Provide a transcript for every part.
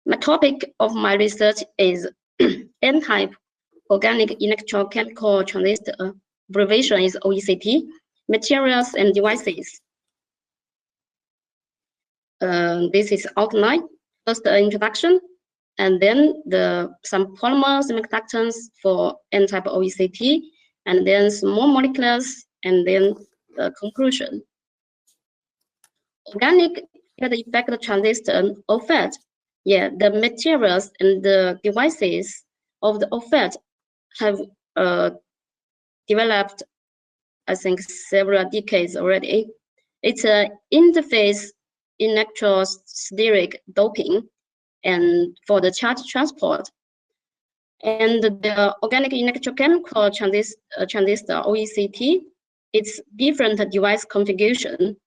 My topic of my research is N-type organic electrochemical transistor, abbreviation is OECT, materials and devices. This is outline, first the introduction, and then some polymer semiconductors for N-type OECT, and then small molecules, and then the conclusion. Organic effect transistor OFET. Yeah, the materials and the devices of the OFET have developed, I think, several decades already. It's an interface electrospheric doping and for the charge transport. And the organic electrochemical transistor OECT, it's different device configuration.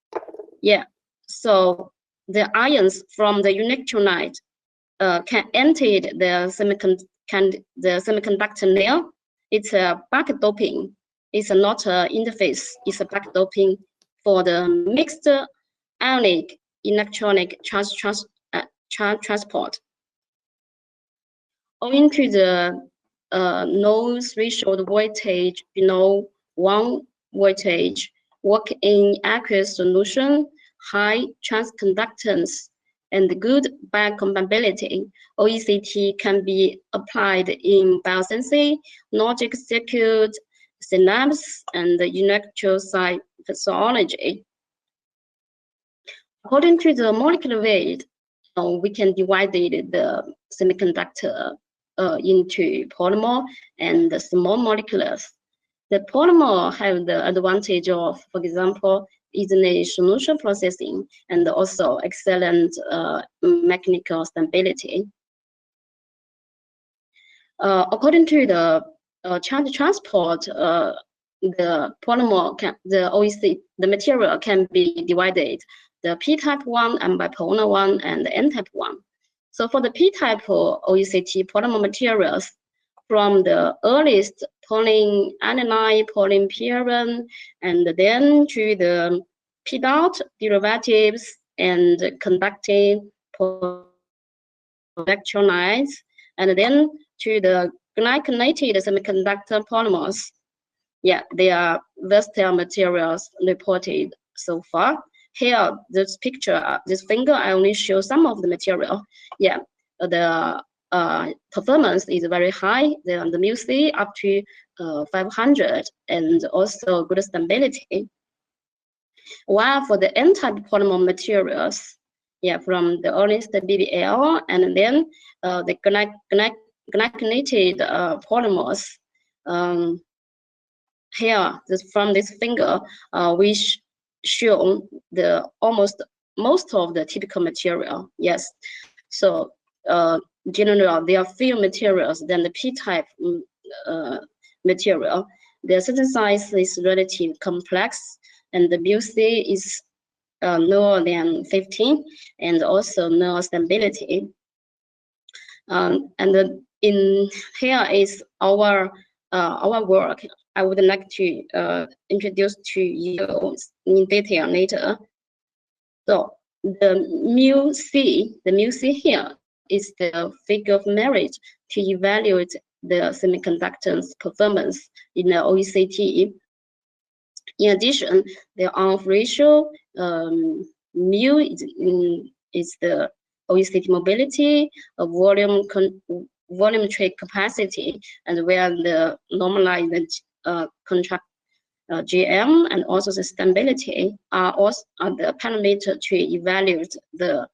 Yeah, so the ions from the electrolyte can enter the semiconductor layer. It's a back doping. It's not an interface. It's a back doping for the mixed ionic electronic charge transport. Owing to the low threshold voltage below 1 voltage, work in aqueous solution, high transconductance, and good biocompatibility, OECT can be applied in biosensing, logic circuit, synapse, and electrocyte physiology. According to the molecular weight, we can divide the semiconductor into polymer and the small molecules. The polymer have the advantage of, for example, easily solution processing and also excellent mechanical stability. According to the charge transport, the polymer the material can be divided, the p-type one and bipolar one and the n-type one. So for the p-type OECT polymer materials, from the earliest polyaniline, polymypyrin, and then to the p-dot derivatives and conducting electrolytes, and then to the glycolated semiconductor polymers. Yeah, they are versatile materials reported so far. Here, this picture, this finger, I only show some of the material. Yeah, the performance is very high. The mu-C up to 500, and also good stability. While for the n-type polymer materials, yeah, from the earliest BBL, and then the glycolated polymers. Here, from this finger, we show the most of the typical material. Yes, so generally there are fewer materials than the p-type material. The synthesis is relatively complex, and the mu-C is lower than 15, and also no stability. And in here is our work. I would like to introduce to you in detail later. So the mu-C here is the figure of merit to evaluate the semiconductor's performance in the OECT. In addition, the on-off ratio, mu is the OECT mobility, volumetric capacity, and where the normalized contract GM and also the stability are the parameter to evaluate the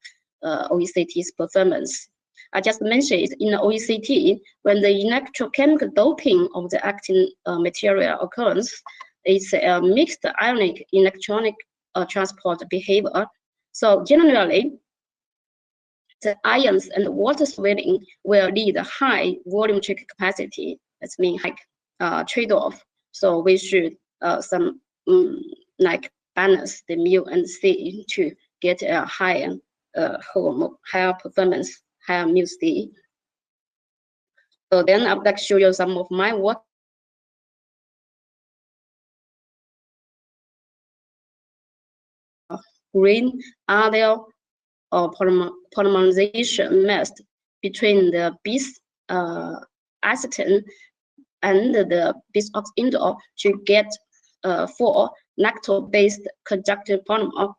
OECT's performance. I just mentioned in the OECT, when the electrochemical doping of the active material occurs, it's a mixed ionic electronic transport behavior. So generally, the ions and water swelling will lead a high volumetric capacity. That means like trade-off. So we should like balance the mu and C to get a higher performance, higher mu-C. So then I would like to show you some of my work. Green allyl or polymerization method between the bis acetone and the bis indole to get 4 lactose-based conjunctive polymer.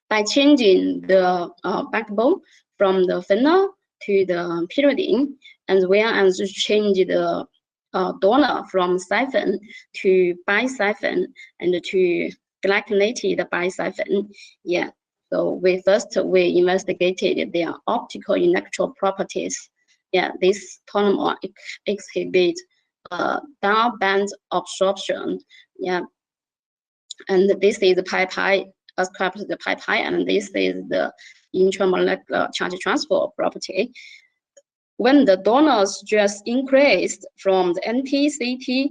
By changing the backbone from the phenol to the pyridine, and whereas change the donor from siphon to bisiphon and to glycolated bisiphon. Yeah. So we investigated their optical electro properties. Yeah, this polymer exhibit down band absorption. Yeah, and this is the pi ascribed to the pi, and this is the intramolecular charge transfer property. When the donor stress increased from the NT, CT,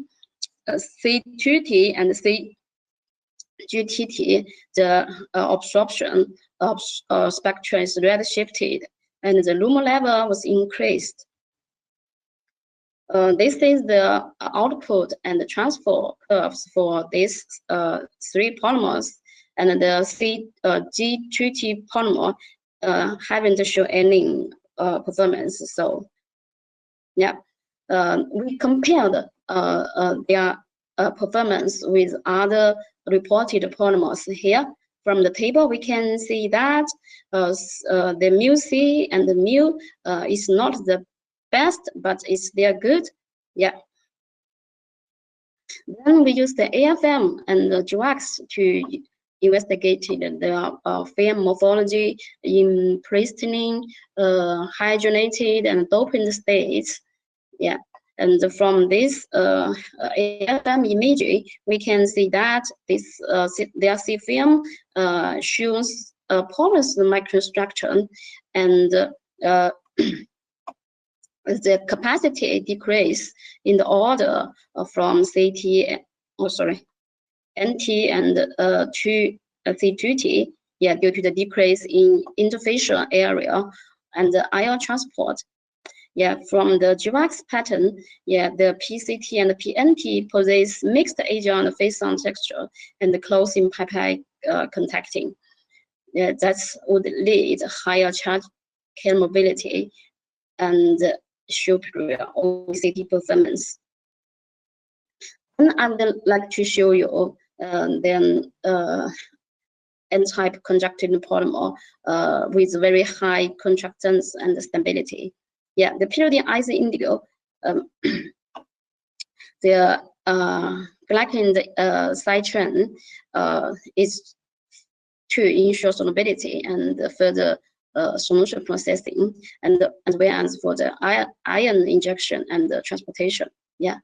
C2T, and CGTT, the absorption of spectrum is redshifted, and the lumen level was increased. This is the output and the transfer curves for these 3 polymers, and the G2T polymer haven't shown any performance. So yeah, we compared their performance with other reported polymers. Here from the table we can see that the mu C and the mu is not the best, but they are good. Yeah. Then we use the AFM and the GWAX to investigate the film morphology in pristine, hydrogenated, and dopant states. Yeah, and from this AFM imaging, we can see that this DRC film shows a porous microstructure, and the capacity decrease in the order from NT and to C2T, yeah, due to the decrease in interfacial area and the ion transport. Yeah, from the GWAX pattern, yeah, the PCT and the PNT possess mixed agent and face-on texture and the close in pi contacting. Yeah, that would lead higher charge K mobility and superior OCT performance. And I would like to show you then N-type conjunctive polymer with very high contractance and stability. Yeah, the pyridine IC indigo, the glycan side chain is to ensure solubility and further solution processing, and whereas for the ion injection and the transportation. Yeah,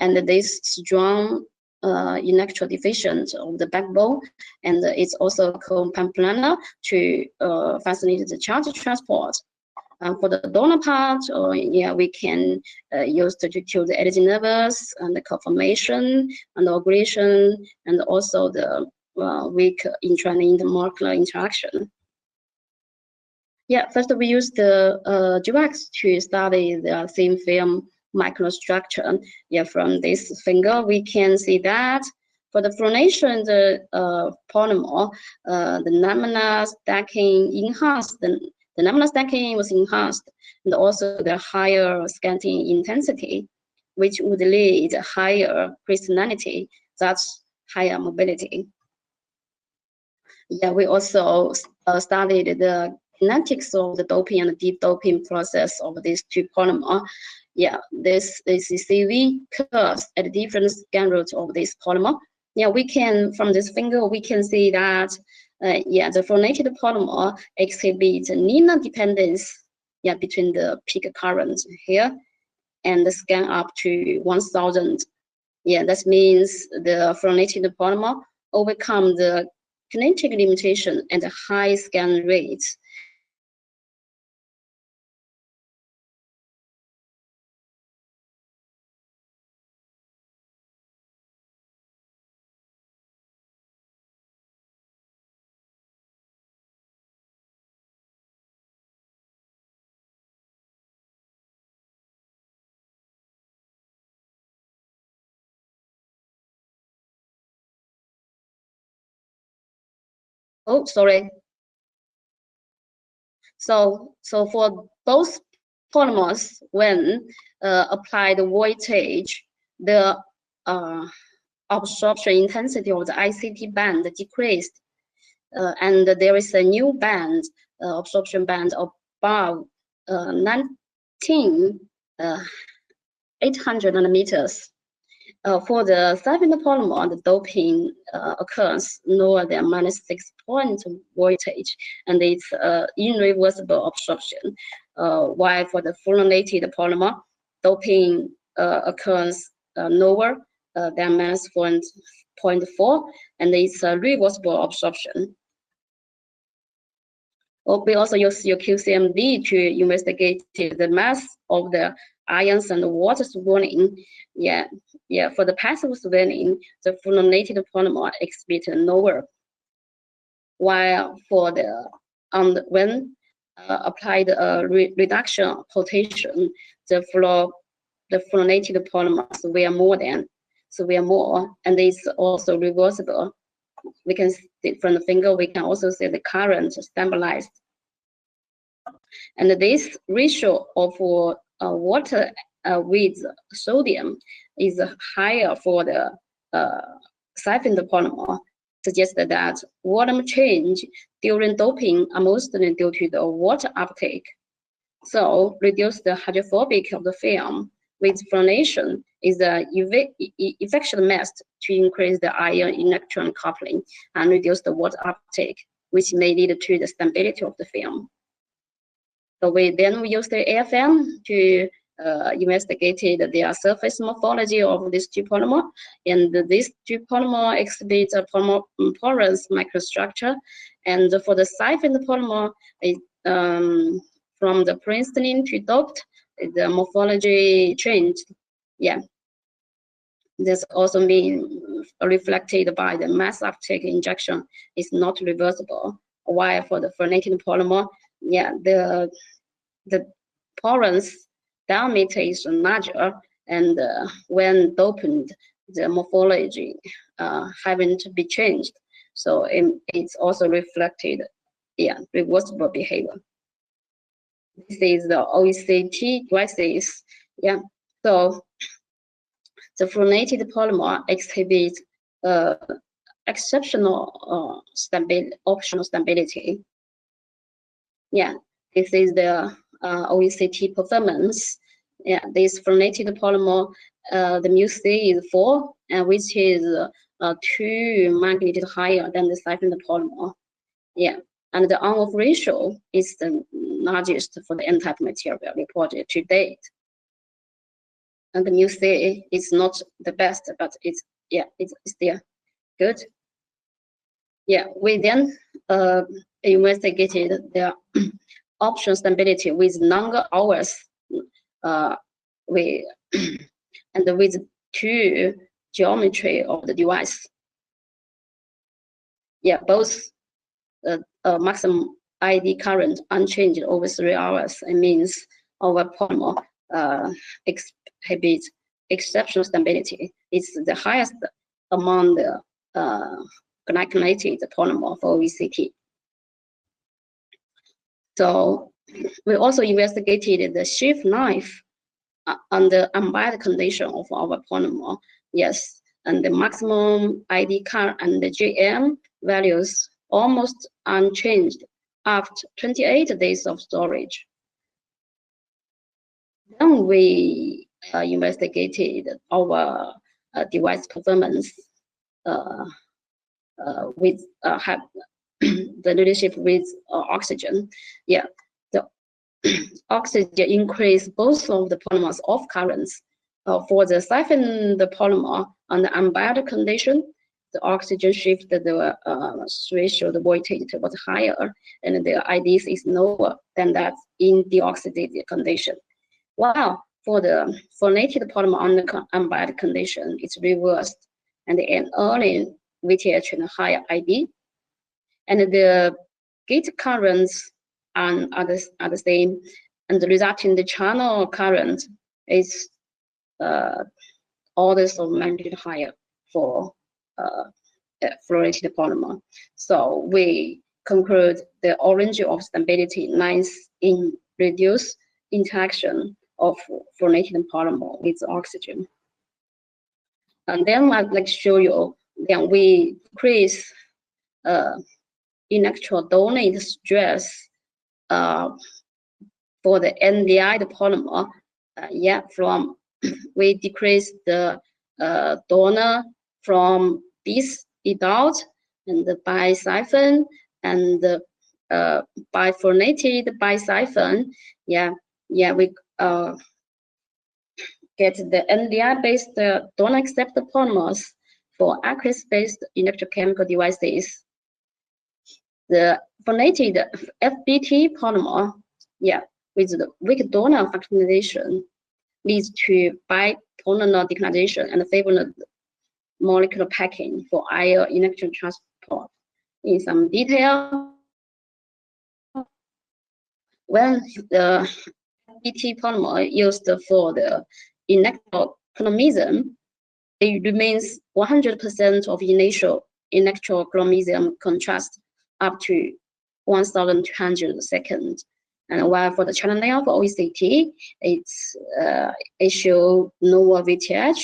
and this strong electrodeficient of the backbone, and it's also co-planar to facilitate the charge transport. For the donor part, yeah, we can use to kill the editing nervous and the conformation and the aggregation, and also the weak intramolecular interaction. Yeah, first we use the GWAX to study the thin film microstructure. Yeah, from this finger we can see that for the fluorination, the polymer, the laminar stacking enhanced. The laminar stacking was enhanced, and also the higher scanning intensity, which would lead higher crystallinity, that's higher mobility. Yeah, we also studied the kinetics of the doping and de-doping process of these 2 polymers. Yeah, this is CV curves at different scan routes of this polymer. Yeah, we can, from this finger, we can see that yeah, the fluorinated polymer exhibits linear dependence, yeah, between the peak current here and the scan up to 1000. Yeah, that means the fluorinated polymer overcome the kinetic limitation and the high scan rates. Oh, sorry. So for both polymers, when applied voltage, the absorption intensity of the ICT band decreased, and there is a new band, absorption band above 19,800 nanometers. For the siphon polymer, the doping occurs lower than -6 point voltage, and it's irreversible absorption. While for the fluorinated polymer, doping occurs lower than -0.4, and it's a reversible absorption. We also use your QCMD to investigate the mass of the ions and water swirling. For the passive swirling, the fluorinated polymer exhibits lower, while for the when applied reduction potential, the fluorinated polymers swirl more, and it's also reversible. We can see from the finger, we can also see the current stabilized. And this ratio of water with sodium is higher for the siphoned polymer, suggests that volume change during doping are mostly due to the water uptake. So reduce the hydrophobic of the film with fluorination is the effective method to increase the ion electron coupling and reduce the water uptake, which may lead to the stability of the film. So we use the AFM to investigate the surface morphology of this two polymer, and this two polymer exhibits a porous microstructure. And for the siphoned polymer, from the Princeton to doped, the morphology changed. This also means reflected by the mass uptake injection is not reversible. While for the fluorinated polymer, the porous diameter is larger, and when doped, the morphology haven't been changed. So it's also reflected, reversible behavior. This is the OECT devices. So the fluorinated polymer exhibits exceptional optional stability. This is the OECT performance. This fluorinated polymer, the μC is 4, which is 2 magnitudes higher than the siphoned polymer. And the on-off ratio is the largest for the N-type material reported to date. And the μC is not the best, but it's still good. We then investigated the option stability with longer hours, and with two geometry of the device. Both maximum ID current unchanged over 3 hours. It means our polymer exhibits exceptional stability. It's the highest among the glycolated polymer for OECT. So we also investigated the sheath life under unbiased condition of our polymer. And the maximum ID current and the GM values almost unchanged after 28 days of storage. Then we investigated our device performance with the relationship with oxygen. The oxygen increased both of the polymers off currents. For the siphoned polymer on the unbiased condition, the oxygen shifted the threshold voltage was higher, and the IDs is lower than that in deoxidated condition. While for the fluorinated polymer on the unbiased condition, it's reversed, and an early VTH and higher ID, and the gate currents are the same, and the resulting the channel current is orders of magnitude higher for fluorinated polymer. So we conclude the origin of stability lies in reduced interaction of fluorinated polymer with oxygen. And then I'd like to show you that we decrease electrodonate stress for the NDI polymer. From we decrease the donor from bis adult and the bisiphon and the bifluorinated bisiphon. We get the NDI-based donor acceptor polymers for aqueous-based electrochemical devices. The fluorinated FBT polymer, with the weak donor functionalization, leads to bipolar declination and favorable molecular packing for ion electron transport. In some detail, when the FBT polymer used for the electrochromism, it remains 100% of initial electrochromism contrast up to 1,200 seconds. And while for the channel layer for OECT, it shows lower VTH,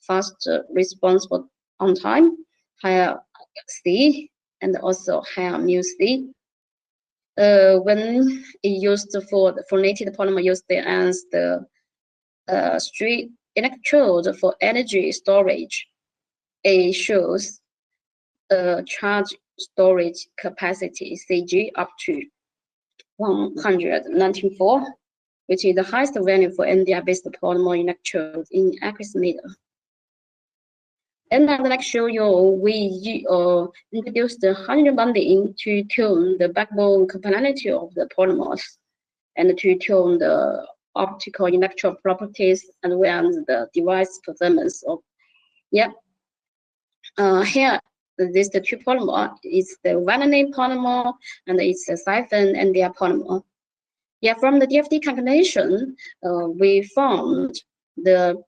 fast response on time, higher C, and also higher mu C. When it used for the fluorinated polymer used as the straight electrode for energy storage, it shows charge storage capacity CG up to 194, which is the highest value for NDI-based polymer electrode in aqueous media. And I'd like to show you we introduced the hydrogen bonding to tune the backbone capillarity of the polymers and to tune the optical electron properties as well as the device performance of. Here, the two polymer is the vanillin polymer and it's a siphon NDI polymer. From the DFT calculation, we found the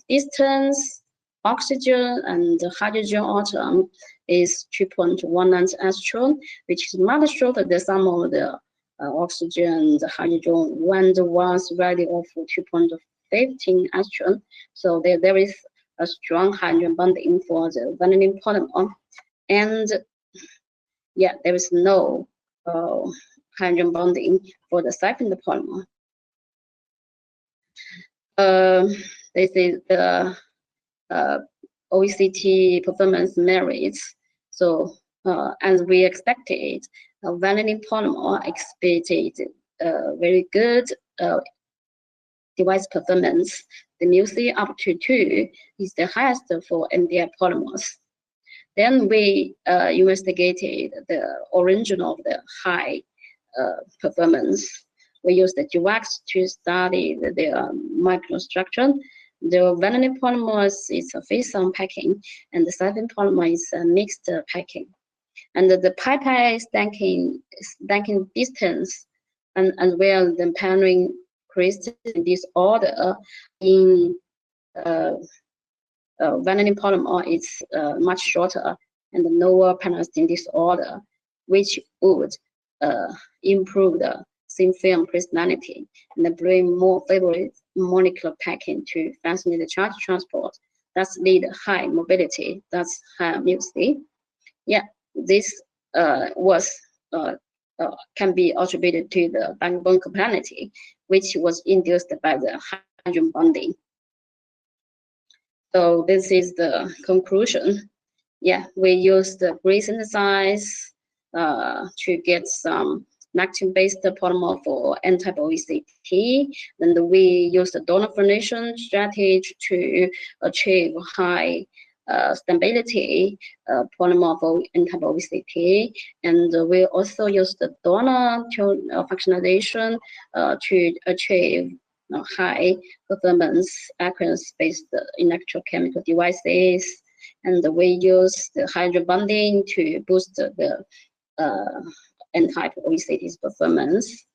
distance, oxygen and hydrogen atom is 2.19 angstrom, which is much shorter than some of the oxygen and the hydrogen when the one's value of 2.15 angstrom. So there is a strong hydrogen bonding for the vanillin polymer, and there is no hydrogen bonding for the siphon polymer. This is the OECT performance merits. So as we expected, vanillin polymer exhibited very good device performance. The mu C up to 2 is the highest for NDI polymers. Then we investigated the origin of the high performance. We used the GWAX to study the microstructure. The vanillin polymer is a face-on packing, and the siphon polymer is a mixed packing. And the pi stacking distance and as well the pairing crystal disorder in vanillin polymer is much shorter and lower pannel-stain disorder, which would improve the thin film crystallinity and bring more favorable molecular packing to facilitate the charge transport. That's lead high mobility. That's high mu C. This can be attributed to the backbone capillarity, which was induced by the hydrogen bonding. So this is the conclusion. We used the pre-synthesize to get some lactin-based polymer for N-type OECT. Then we used the donor formation strategy to achieve high stability polymer for N-type OECT. And we also used the donor functionalization to achieve high performance aqueous-based electrochemical devices. And we use the hydrogen bonding to boost the N-type OECT's performance.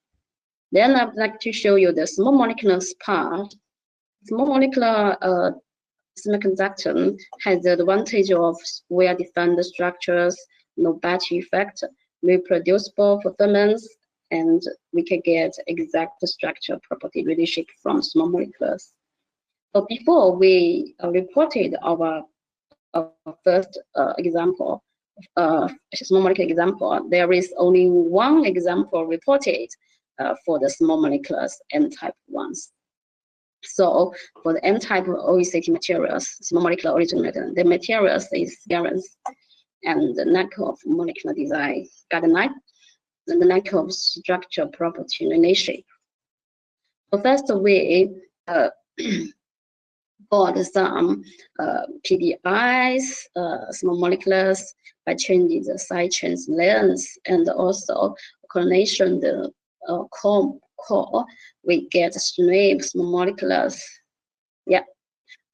Then I'd like to show you the small molecular part. Small molecular semiconductor has the advantage of well-defined structures, no batch effect, reproducible performance, and we can get exact structure property relationship from small molecules. So before we reported our first example, small molecule example, there is only one example reported for the small molecules N-type ones. So for the N-type OECT materials, small molecular origin material, the materials is Garens, and the lack of molecular design guideline, and the lack of structure property relationship. So first we got some PDIs, small molecules, by changing the side chains length and also coordination the core, we get stream small molecules. Yeah,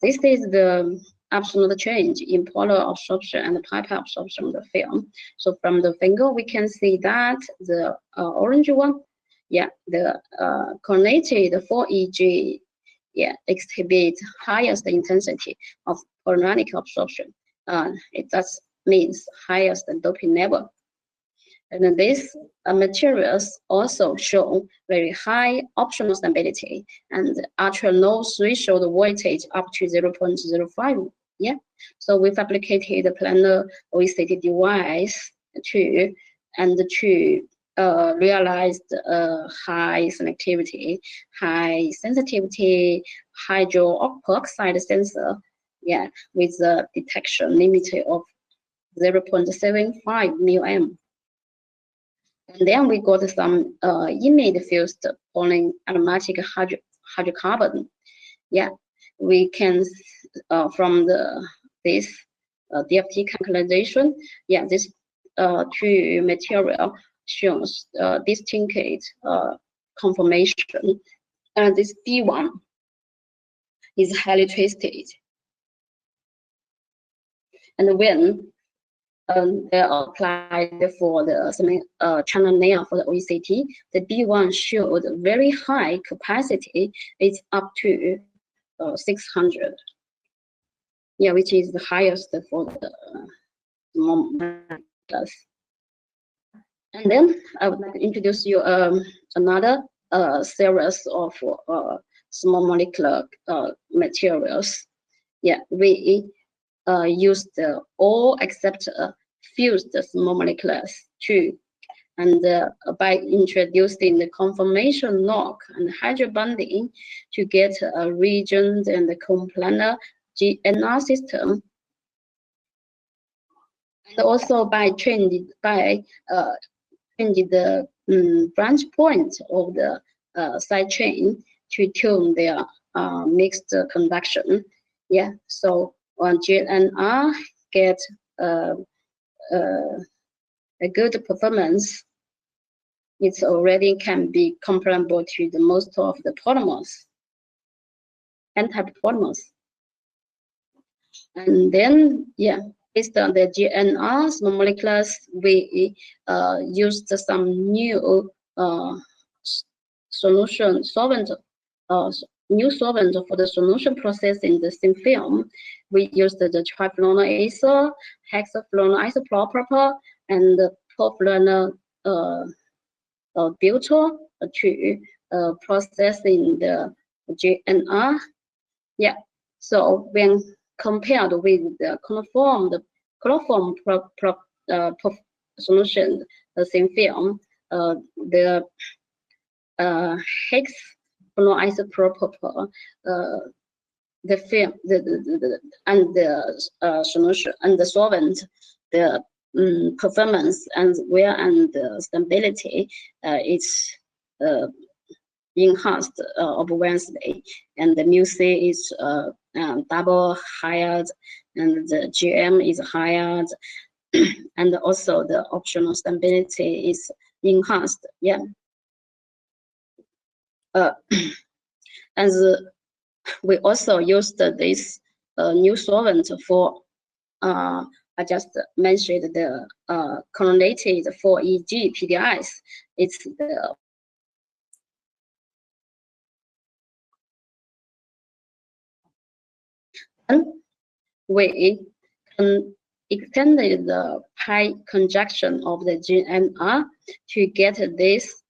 this is the absolute change in polar absorption and pipe absorption of the film. So from the finger, we can see that the orange one, yeah, the coordinated 4EG, yeah, exhibit highest intensity of polaric absorption. It does means highest doping level. And then these materials also show very high optional stability and ultra low threshold voltage up to 0.05. Yeah, so we fabricated a planar OECT device to realize high selectivity, high sensitivity, hydroperoxide sensor, yeah, with a detection limit of 0.75 μm. And then we got some imide fused polyaromatic hydrocarbon. Yeah, we can from this DFT calculation, yeah, this two material shows distinct conformation, and this B1 is highly twisted. And when they are applied for the channel layer for the OECT, the B1 showed very high capacity. It's up to 600. Yeah, which is the highest for the molecules. And then I would like to introduce you another series of small molecular materials. Yeah, we used all except fused small molecules too, and by introducing the conformation lock and hydrobonding to get a region and the coplanar GNR system, and also by changing the branch point of the side chain to tune their mixed conduction. Yeah, so when GNR get a good performance, it already can be comparable to the most of the polymers, N-type polymers. And then, yeah, based on the GNR small molecules, we used some new solvent for the solution process in the thin film. We used the trifluoroacer, hexafluoroisopropyl, and perfluorobutyl to process in the GNR. Yeah, so when compared with the chloroform solution, the thin film, the hexafluoroisopropyl, the film, and the solution and the solvent, the performance and wear and stability is enhanced obviously, and the mu-C is double higher, and the GM is higher, and also the optional stability is enhanced. Yeah. And we also used this new solvent for I just mentioned the chlorinated 4EG PDIs. It's the we can extended the pi conjunction of the GNR to get this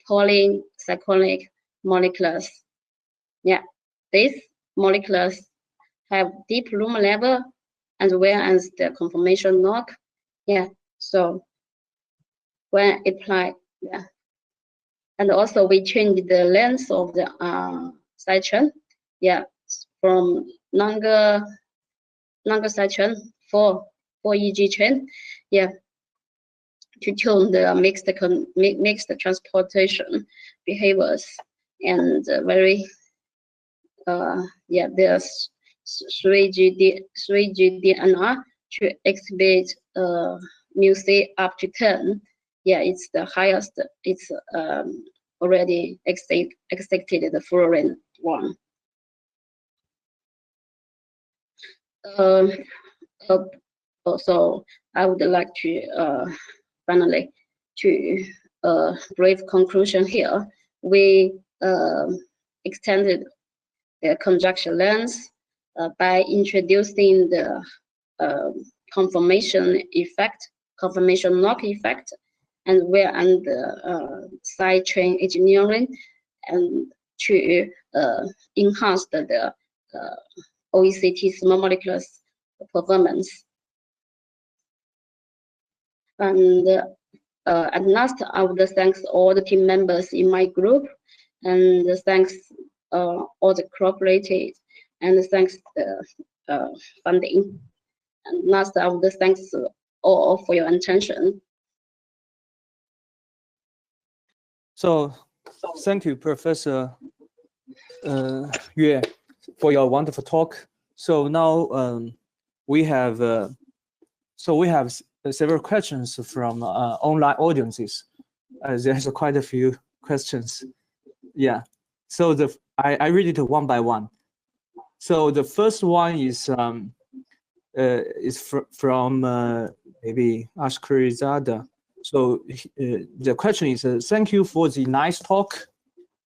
polycyclic molecules. Yeah, these molecules have deep room level as well as the conformation lock. Yeah, so when applied, yeah, and also we changed the length of the side chain. Yeah, from longer side chain for EG chain. Yeah, to tune the mixed transportation behaviors and very yeah, there's 3G DNR to exhibit mu C up to 10. Yeah, it's the highest. It's already exceeded the fluorine one. So I would like to finally to brief conclusion here. We extended the conjunction length by introducing the conformation lock effect, and we're under side chain engineering and to enhance the OECT small molecules performance. And at last, I would thank all the team members in my group, and thanks all the cooperated, and thanks the funding. And last, I would thank all for your attention. So, thank you, Professor Yue, for your wonderful talk. So now we have several questions from online audiences. There's quite a few questions. Yeah. So I read it one by one. So the first one is from maybe Ashkurizada. So the question is, thank you for the nice talk.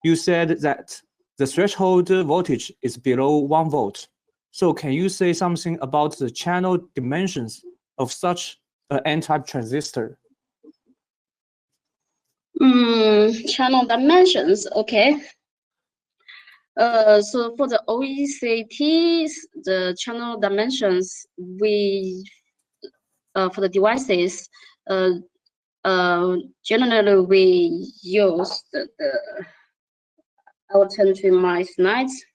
You said that the threshold voltage is below 1 volt. So can you say something about the channel dimensions of such an N-type transistor? Channel dimensions, okay. So for the OECTs, the channel dimensions, we for the devices, generally we use I will turn to my slides.